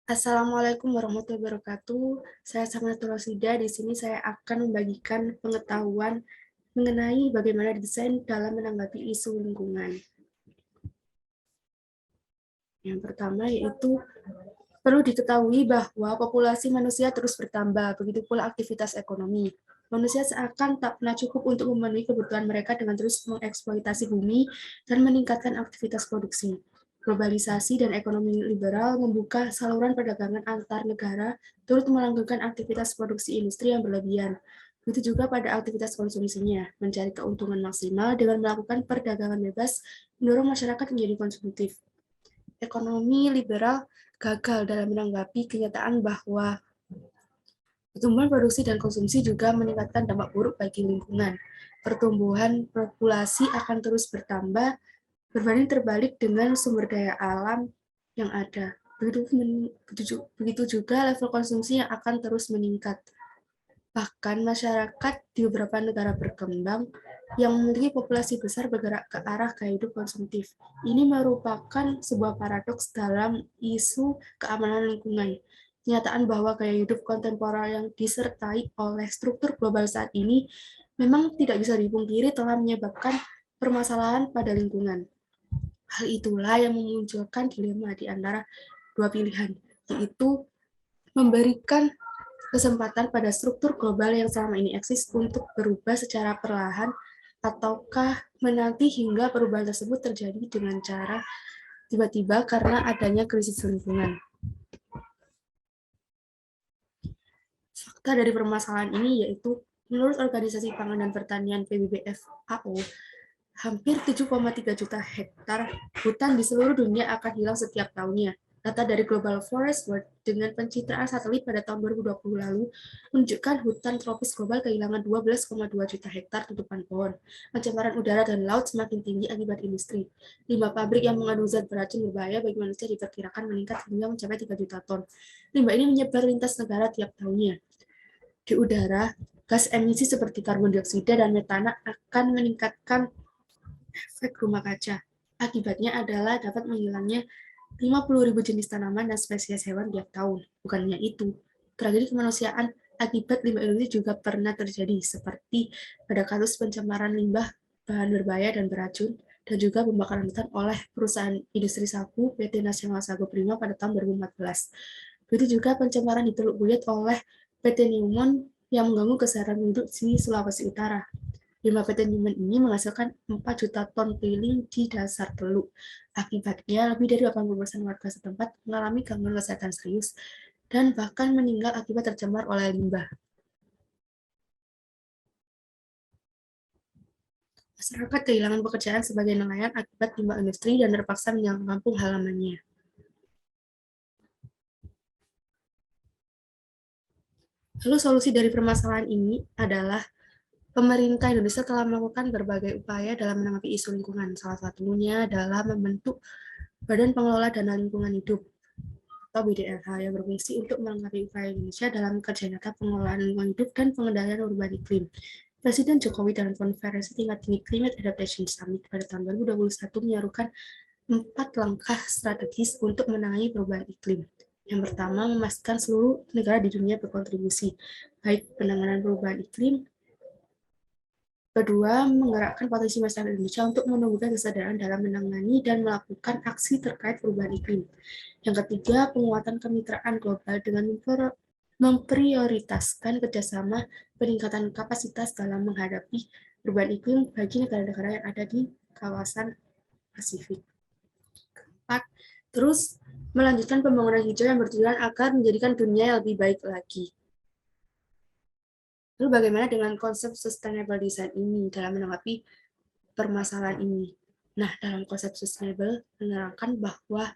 Assalamualaikum warahmatullahi wabarakatuh. Saya Samaratul Rosida. Di sini saya akan membagikan pengetahuan mengenai bagaimana desain dalam menanggapi isu lingkungan. Yang pertama yaitu perlu diketahui bahwa populasi manusia terus bertambah, begitu pula aktivitas ekonomi. Manusia seakan tak pernah cukup untuk memenuhi kebutuhan mereka dengan terus mengeksploitasi bumi dan meningkatkan aktivitas produksi. Globalisasi dan ekonomi liberal membuka saluran perdagangan antar negara, turut melanggengkan aktivitas produksi industri yang berlebihan. Begitu juga pada aktivitas konsumsinya, mencari keuntungan maksimal dengan melakukan perdagangan bebas, mendorong masyarakat menjadi konsumtif. Ekonomi liberal gagal dalam menanggapi kenyataan bahwa pertumbuhan produksi dan konsumsi juga meningkatkan dampak buruk bagi lingkungan. Pertumbuhan populasi akan terus bertambah, berbanding terbalik dengan sumber daya alam yang ada. Begitu juga level konsumsi yang akan terus meningkat. Bahkan masyarakat di beberapa negara berkembang yang memiliki populasi besar bergerak ke arah gaya hidup konsumtif. Ini merupakan sebuah paradoks dalam isu keamanan lingkungan. Kenyataan bahwa gaya hidup kontemporer yang disertai oleh struktur global saat ini memang tidak bisa dipungkiri telah menyebabkan permasalahan pada lingkungan. Hal itulah yang memunculkan dilema di antara dua pilihan, yaitu memberikan kesempatan pada struktur global yang selama ini eksis untuk berubah secara perlahan, ataukah menanti hingga perubahan tersebut terjadi dengan cara tiba-tiba karena adanya krisis lingkungan. Fakta dari permasalahan ini yaitu, menurut Organisasi Pangan dan Pertanian PBB FAO, hampir 7,3 juta hektar hutan di seluruh dunia akan hilang setiap tahunnya. Data dari Global Forest Watch dengan pencitraan satelit pada tahun 2020 lalu menunjukkan hutan tropis global kehilangan 12,2 juta hektar tutupan pohon. Pencemaran udara dan laut semakin tinggi akibat industri. Limbah pabrik yang mengandung zat beracun berbahaya bagi manusia diperkirakan meningkat hingga mencapai 3 juta ton. Limbah ini menyebar lintas negara tiap tahunnya. Di udara, gas emisi seperti karbon dioksida dan metana akan meningkatkan efek rumah kaca. Akibatnya adalah dapat menghilangnya 50.000 jenis tanaman dan spesies hewan tiap tahun. Bukannya itu, tragedi kemanusiaan akibat limbah industri juga pernah terjadi, seperti pada kasus pencemaran limbah bahan berbahaya dan beracun, dan juga pembakaran hutan oleh perusahaan industri sapu PT Nasional Sago Prima pada tahun 2014. Begitu juga pencemaran di Teluk Buyut oleh PT Newmont yang mengganggu kesehatan penduduk di Sulawesi Utara. Limbah PT Newmont ini menghasilkan 4 juta ton piling di dasar teluk. Akibatnya, lebih dari 80% warga setempat mengalami gangguan kesehatan serius dan bahkan meninggal akibat tercemar oleh limbah. Masyarakat kehilangan pekerjaan sebagai nelayan akibat limbah industri dan terpaksa meninggalkan kampung halamannya. Lalu solusi dari permasalahan ini adalah pemerintah Indonesia telah melakukan berbagai upaya dalam menanggapi isu lingkungan. Salah satunya adalah membentuk Badan Pengelola Dana Lingkungan Hidup atau BDLH yang berfungsi untuk melengkapi upaya Indonesia dalam kerja nyata pengelolaan lingkungan hidup dan pengendalian perubahan iklim. Presiden Jokowi dalam konferensi tingkat tinggi Climate Adaptation Summit pada tahun 2021 menyerukan 4 langkah strategis untuk menangani perubahan iklim. Yang pertama, memastikan seluruh negara di dunia berkontribusi, baik penanganan perubahan iklim. Kedua, menggerakkan potensi masyarakat Indonesia untuk menumbuhkan kesadaran dalam menangani dan melakukan aksi terkait perubahan iklim. Yang ketiga, penguatan kemitraan global dengan memprioritaskan kerjasama peningkatan kapasitas dalam menghadapi perubahan iklim bagi negara-negara yang ada di kawasan Pasifik. Keempat, terus melanjutkan pembangunan hijau yang bertujuan agar menjadikan dunia yang lebih baik lagi. Lalu bagaimana dengan konsep sustainable design ini dalam menanggapi permasalahan ini? Nah, dalam konsep sustainable menerangkan bahwa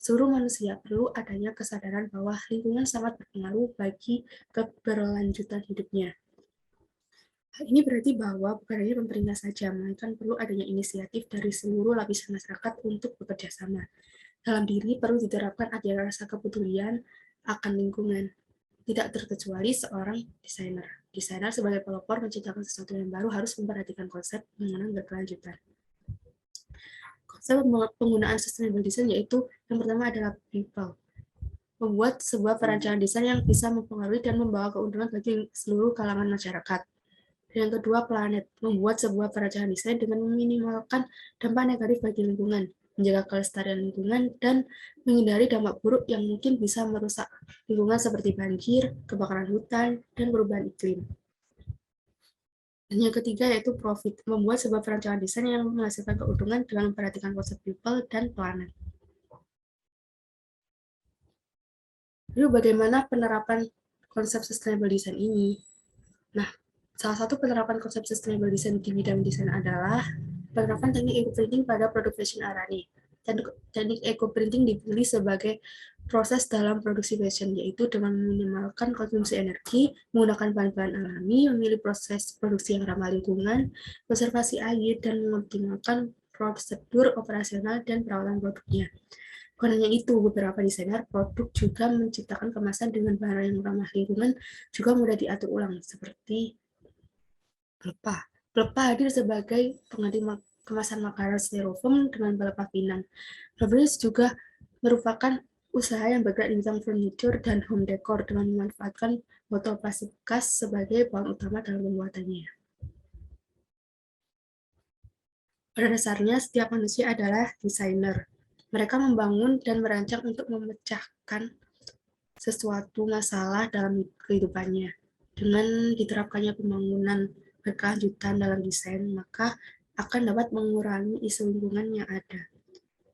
seluruh manusia perlu adanya kesadaran bahwa lingkungan sangat berpengaruh bagi keberlanjutan hidupnya. Hal ini berarti bahwa bukan hanya pemerintah saja, melainkan perlu adanya inisiatif dari seluruh lapisan masyarakat untuk bekerja sama. Dalam diri perlu diterapkan adanya rasa kepedulian akan lingkungan, tidak terkecuali seorang desainer. Desainer sebagai pelopor menciptakan sesuatu yang baru harus memperhatikan konsep pengembangan berkelanjutan. Konsep penggunaan sustainable design yaitu yang pertama adalah people. membuat sebuah perancangan desain yang bisa mempengaruhi dan membawa keuntungan bagi seluruh kalangan masyarakat. Yang kedua, planet, membuat sebuah perancangan desain dengan meminimalkan dampak negatif bagi lingkungan, menjaga kelestarian lingkungan, dan menghindari dampak buruk yang mungkin bisa merusak lingkungan seperti banjir, kebakaran hutan, dan perubahan iklim. Dan yang ketiga yaitu profit, membuat sebuah perancangan desain yang menghasilkan keuntungan dengan memperhatikan konsep people dan planet. Lalu bagaimana penerapan konsep sustainable design ini? Nah, salah satu penerapan konsep sustainable design di bidang desain adalah penerapan teknik eco-printing pada produk fashion Arani. Teknik eco-printing dipilih sebagai proses dalam produksi fashion, yaitu dengan meminimalkan konsumsi energi, menggunakan bahan-bahan alami, memilih proses produksi yang ramah lingkungan, konservasi air, dan mengoptimalkan prosedur operasional dan perawatan produknya. Bukan hanya itu, beberapa desainer produk juga menciptakan kemasan dengan bahan yang ramah lingkungan, juga mudah diatur ulang, seperti pelepah. Pelepah hadir sebagai pengganti kemasan makanan styrofoam dengan pelepah pinang. Fabrice juga merupakan usaha yang bergerak di bidang furniture dan home decor dengan memanfaatkan botol plastik bekas sebagai bahan utama dalam pembuatannya. Pada dasarnya, setiap manusia adalah desainer. Mereka membangun dan merancang untuk memecahkan sesuatu masalah dalam kehidupannya. Dengan diterapkannya pembangunan berkelanjutan dalam desain, maka akan dapat mengurangi isu lingkungan yang ada.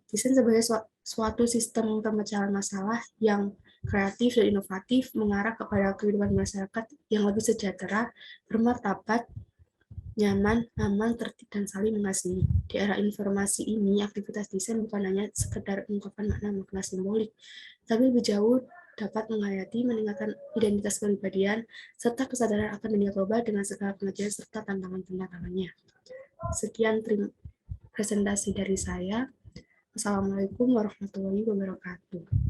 Desain sebagai suatu sistem pemecahan masalah yang kreatif dan inovatif mengarah kepada kehidupan masyarakat yang lebih sejahtera, bermartabat, nyaman, aman, tertib, dan saling mengasihi. Di era informasi ini, aktivitas desain bukan hanya sekedar ungkapan makna-makna simbolik, tapi lebih jauh dapat menghayati, meningkatkan identitas kepribadian, serta kesadaran akan dunia global dengan segala kemajuan serta tantangan-tantangannya. Sekian presentasi dari saya. Assalamualaikum warahmatullahi wabarakatuh.